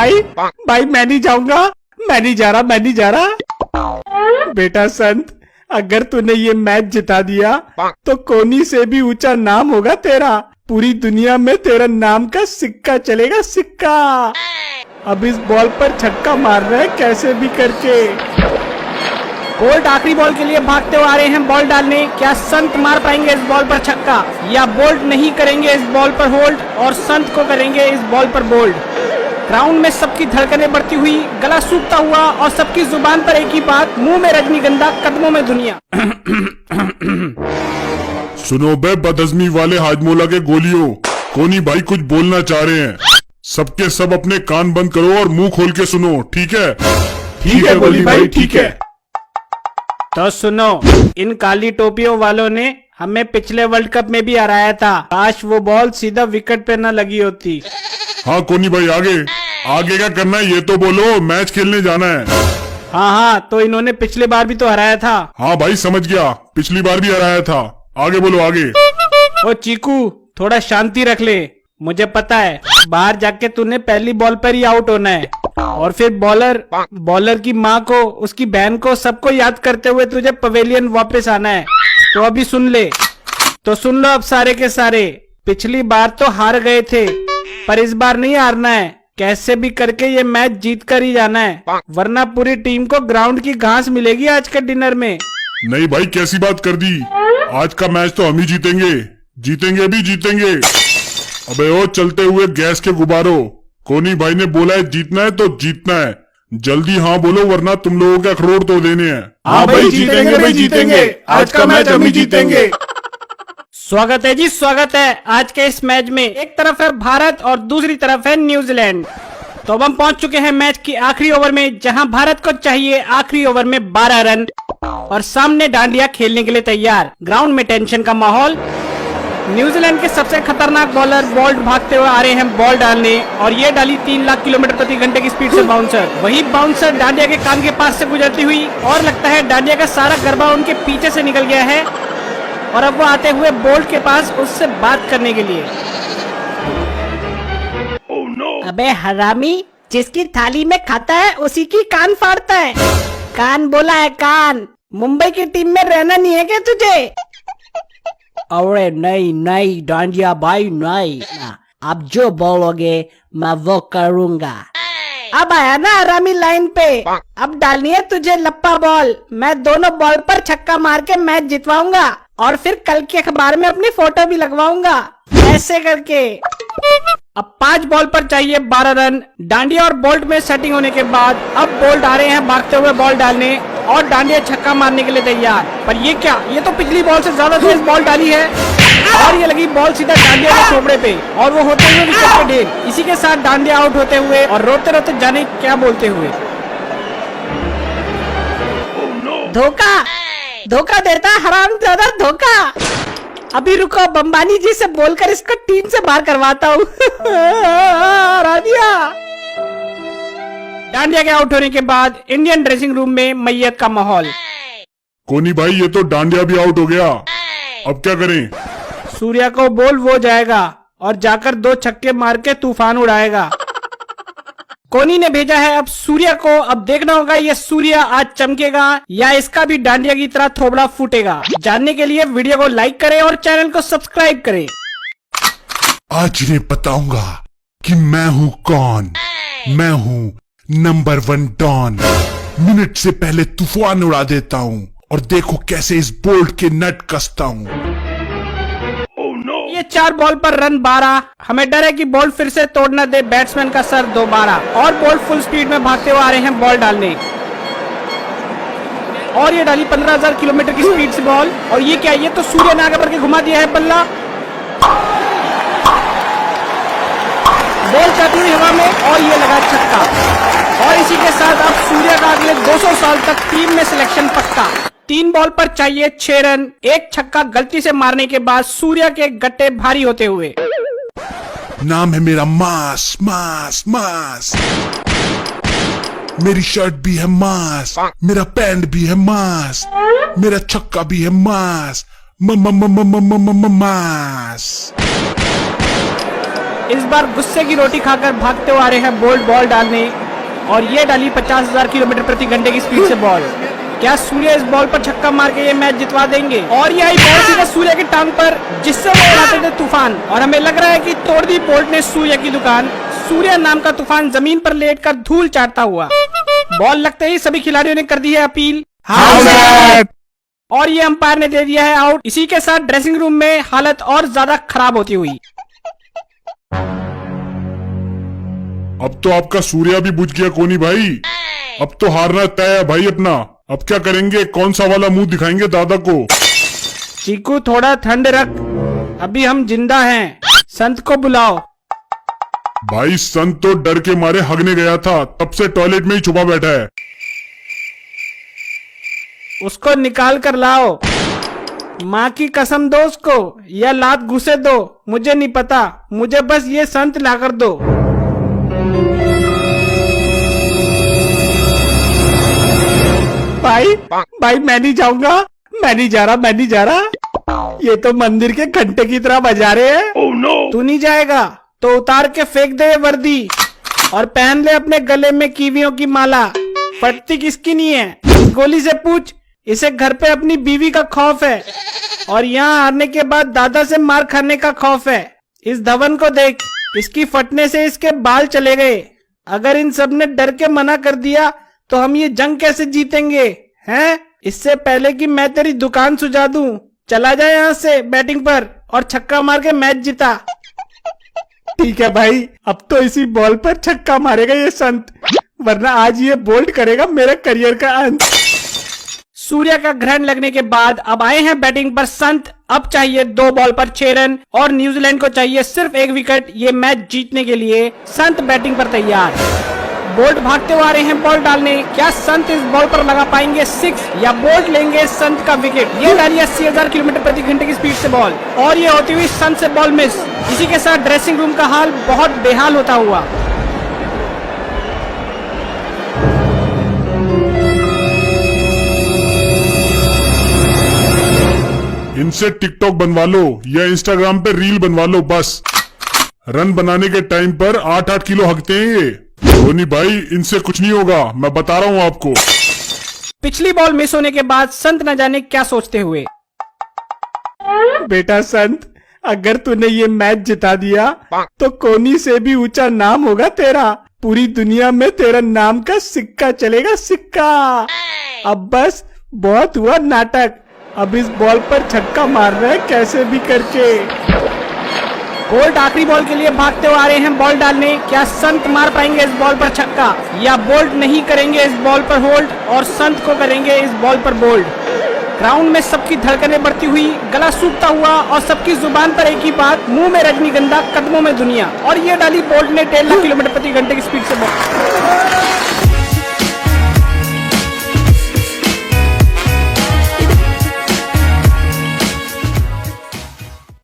भाई भाई मैं नहीं जाऊंगा, मैं नहीं जा रहा। बेटा संत, अगर तूने ये मैच जिता दिया तो कोनी से भी ऊंचा नाम होगा तेरा। पूरी दुनिया में तेरा नाम का सिक्का चलेगा, सिक्का। अब इस बॉल पर छक्का मार रहा है कैसे भी करके। बोल्ट आखिरी बॉल के लिए भागते हुए आ रहे हैं बॉल डालने। क्या संत मार पाएंगे इस बॉल पर छक्का, या बोल्ट नहीं करेंगे इस बॉल पर होल्ड और संत को करेंगे इस बॉल पर बोल्ड। ग्राउंड में सबकी धड़कनें बढ़ती हुई, गला सूखता हुआ और सबकी जुबान पर एक ही बात, मुंह में रजनीगंधा, कदमों में दुनिया। सुनो बे बदहजमी वाले हाजमोला के गोलियों, कोनी भाई कुछ बोलना चाह रहे हैं। सबके सब अपने कान बंद करो और मुंह खोल के सुनो, ठीक है? ठीक है गोली भाई, ठीक है। तो सुनो, इन काली टोपियों वालों ने हमें पिछले वर्ल्ड कप में भी हराया था। काश वो बॉल सीधा विकेट पे न लगी होती। हाँ कोनी भाई, आगे क्या करना है ये तो बोलो, मैच खेलने जाना है। हाँ, तो इन्होंने पिछली बार भी तो हराया था। हाँ भाई समझ गया, पिछली बार भी हराया था। आगे बोलो आगे। ओ चीकू, थोड़ा शांति रख ले। मुझे पता है बाहर जाके तूने पहली बॉल पर ही आउट होना है और फिर बॉलर की माँ को, उसकी बहन को, सबको याद करते हुए तुझे पवेलियन वापस आना है। तो अभी सुन लो अब सारे के सारे। पिछली बार तो हार गए थे, पर इस बार नहीं हारना है। कैसे भी करके ये मैच जीत कर ही जाना है, वरना पूरी टीम को ग्राउंड की घास मिलेगी आज के डिनर में। नहीं भाई, कैसी बात कर दी। आज का मैच तो हम ही जीतेंगे भी जीतेंगे। अबे ओ चलते हुए गैस के गुब्बारों, कोनी भाई ने बोला है जीतना है तो जीतना है। जल्दी हाँ बोलो, वरना तुम लोगों के अखरोट तो देने हैं। हाँ भाई जीतेंगे, आज का मैच हम ही जीतेंगे। स्वागत है जी, स्वागत है आज के इस मैच में। एक तरफ है भारत और दूसरी तरफ है न्यूजीलैंड। तो अब हम पहुंच चुके हैं मैच की आखिरी ओवर में, जहां भारत को चाहिए आखिरी ओवर में 12 रन और सामने डांडिया खेलने के लिए तैयार। ग्राउंड में टेंशन का माहौल। न्यूजीलैंड के सबसे खतरनाक बॉलर बोल्ट भागते हुए आ रहे हैं बॉल डालने, और ये डाली 3 लाख किलोमीटर प्रति घंटे की स्पीड से बाउंसर। वही बाउंसर डांडिया के कान के पास से गुजरती हुई, और लगता है डांडिया का सारा गरबा उनके पीछे से निकल गया है और अब वो आते हुए बोल्ट के पास उससे बात करने के लिए। Oh, no. अबे हरामी, जिसकी थाली में खाता है उसी की कान फाड़ता है। कान बोला है कान। मुंबई की टीम में रहना नहीं है क्या तुझे? अरे नहीं डांडिया भाई, नहीं। आप जो बोलोगे मैं वो करूँगा। अब आया ना हरामी लाइन पे। अब डालनी है तुझे लप्पा बॉल। मैं दोनों बॉल पर छक्का मार के मैच जितवाऊंगा और फिर कल के अखबार में अपनी फोटो भी लगवाऊंगा, ऐसे करके। अब 5 बॉल पर चाहिए 12 रन। डांडिया और बोल्ट में सेटिंग होने के बाद अब बोल्ट आ रहे हैं भागते हुए बॉल डालने, और डांडिया छक्का मारने के लिए तैयार। पर ये क्या, ये तो पिछली बॉल से ज्यादा तेज बॉल डाली है और ये लगी बॉल सीधा डांडिया के चोपड़े पे, और वो होते हुए विकेट पे ढेर। इसी के साथ डांडिया आउट होते हुए और रोते रोते जाने क्या बोलते हुए। धोखा देता हरामजादा, धोखा। अभी रुको, बम्बानी जी से बोलकर इसको टीम से बाहर करवाता हूँ। डांडिया के आउट होने के बाद इंडियन ड्रेसिंग रूम में मैयत का माहौल। कोनी भाई ये तो डांडिया भी आउट हो गया, अब क्या करें? सूर्या को बोल, वो जाएगा और जाकर 2 छक्के मार के तूफान उड़ाएगा। कोनी ने भेजा है अब सूर्या को। अब देखना होगा ये सूर्या आज चमकेगा या इसका भी डांडिया की तरह थोबड़ा फूटेगा। जानने के लिए वीडियो को लाइक करें और चैनल को सब्सक्राइब करें। आज इन्हें बताऊंगा कि मैं हूँ कौन। मैं हूँ नंबर 1 डॉन। मिनट से पहले तूफान उड़ा देता हूँ और देखो कैसे इस बोल्ट के नट कसता हूँ। ये 4 बॉल पर रन 12। हमें डर है कि बॉल फिर से तोड़ना दे बैट्समैन का सर दोबारा। और बॉल फुल स्पीड में भागते हुए आ रहे हैं बॉल डालने, और ये डाली 15,000 किलोमीटर की स्पीड से बॉल। और ये क्या, ये तो सूर्य ने आगे बढ़ के घुमा दिया है बल्ला। बॉल जाती हुई हवा में और ये लगा छक्का। और इसी के साथ अब सूर्य का अगले 200 साल तक टीम में सिलेक्शन पक्का। 3 बॉल पर चाहिए 6 रन। एक छक्का गलती से मारने के बाद सूर्या के गट्टे भारी होते हुए। नाम है मेरा मास मास मास। मेरी शर्ट भी है मास, मेरा पैंट भी है मास, मेरा छक्का भी है मास। मास इस बार गुस्से की रोटी खाकर भागते हुए आ रहे हैं बोल्ट बॉल डालने, और ये डाली 50,000 किलोमीटर प्रति घंटे की स्पीड से बॉल। क्या सूर्य इस बॉल पर छक्का मार के ये मैच जितवा देंगे? और ये आई बॉल सीधा सूर्य की टांग पर, जिससे वो उड़ाते थे तूफान, और हमें लग रहा है कि तोड़ दी बोल्ट ने सूर्य की दुकान। सूर्य नाम का तूफान जमीन पर लेटकर धूल चाटता हुआ। बॉल लगते ही सभी खिलाड़ियों ने कर दी है अपील, और ये अंपायर ने दे दिया है आउट। इसी के साथ ड्रेसिंग रूम में हालत और ज्यादा खराब होती हुई। अब तो आपका सूर्य भी बुझ गया कोनी भाई। अब तो हारना तय है भाई अपना। अब क्या करेंगे? कौन सा वाला मुंह दिखाएंगे दादा को? चीकू थोड़ा ठंड रख, अभी हम जिंदा हैं। संत को बुलाओ। भाई संत तो डर के मारे हगने गया था, तब से टॉयलेट में ही छुपा बैठा है। उसको निकाल कर लाओ। माँ की कसम दो उसको, या लात घुसे दो, मुझे नहीं पता, मुझे बस ये संत लाकर दो। भाई मैं नहीं जाऊंगा, मैं नहीं जा रहा। ये तो मंदिर के घंटे की तरह बजा रहे हैं। oh, no. तू नहीं जाएगा तो उतार के फेंक दे ये वर्दी, और पहन ले अपने गले में कीवियों की माला। फटती किसकी नहीं है? इस गोली से पूछ। इसे घर पे अपनी बीवी का खौफ है, और यहाँ हारने के बाद दादा से मार खाने का खौफ है। इस धवन को देख, इसकी फटने से इसके बाल चले गए। अगर इन सब ने डर के मना कर दिया तो हम ये जंग कैसे जीतेंगे हैं? इससे पहले कि मैं तेरी दुकान सुझा दूं, चला जाए यहाँ से बैटिंग पर और छक्का मार के मैच जीता। ठीक है भाई, अब तो इसी बॉल पर छक्का मारेगा ये संत, वरना आज ये बोल्ड करेगा मेरे करियर का अंत। सूर्य का ग्रहण लगने के बाद अब आए हैं बैटिंग पर संत। अब चाहिए 2 बॉल पर 6 रन, और न्यूजीलैंड को चाहिए सिर्फ 1 विकेट ये मैच जीतने के लिए। संत बैटिंग पर तैयार। बोल्ट भागते हुए आ रहे हैं बॉल डालने। क्या संत इस बॉल पर लगा पाएंगे 6, या बोल्ट लेंगे संत का विकेट? ये डाली 80,000 किलोमीटर प्रति घंटे की स्पीड से बॉल, और ये होती हुई संत से बॉल मिस। इसी के साथ ड्रेसिंग रूम का हाल बहुत बेहाल होता हुआ। इनसे टिकटॉक बनवा लो या इंस्टाग्राम पे रील बनवा लो बस। रन बनाने के टाइम पर 8-8 किलो हकते हैं ये। धोनी भाई, इनसे कुछ नहीं होगा, मैं बता रहा हूँ आपको। पिछली बॉल मिस होने के बाद संत न जाने क्या सोचते हुए। बेटा संत, अगर तूने ये मैच जिता दिया तो कोनी से भी ऊंचा नाम होगा तेरा। पूरी दुनिया में तेरा नाम का सिक्का चलेगा, सिक्का। अब बस बहुत हुआ नाटक, अब इस बॉल पर छक्का मार रहा है कैसे भी करके। बोल्ट आखिरी बॉल के लिए भागते हुए आ रहे हैं बॉल डालने। क्या संत मार पाएंगे इस बॉल पर छक्का, या बोल्ट नहीं करेंगे इस बॉल पर होल्ड और संत को करेंगे इस बॉल पर बोल्ड? ग्राउंड में सबकी धड़कनें बढ़ती हुई, गला सूखता हुआ, और सबकी जुबान पर एक ही बात, मुंह में रजनीगंधा, कदमों में दुनिया। और ये डाली बोल्ट ने 1.5 लाख किलोमीटर प्रति घंटे की स्पीड से बॉल।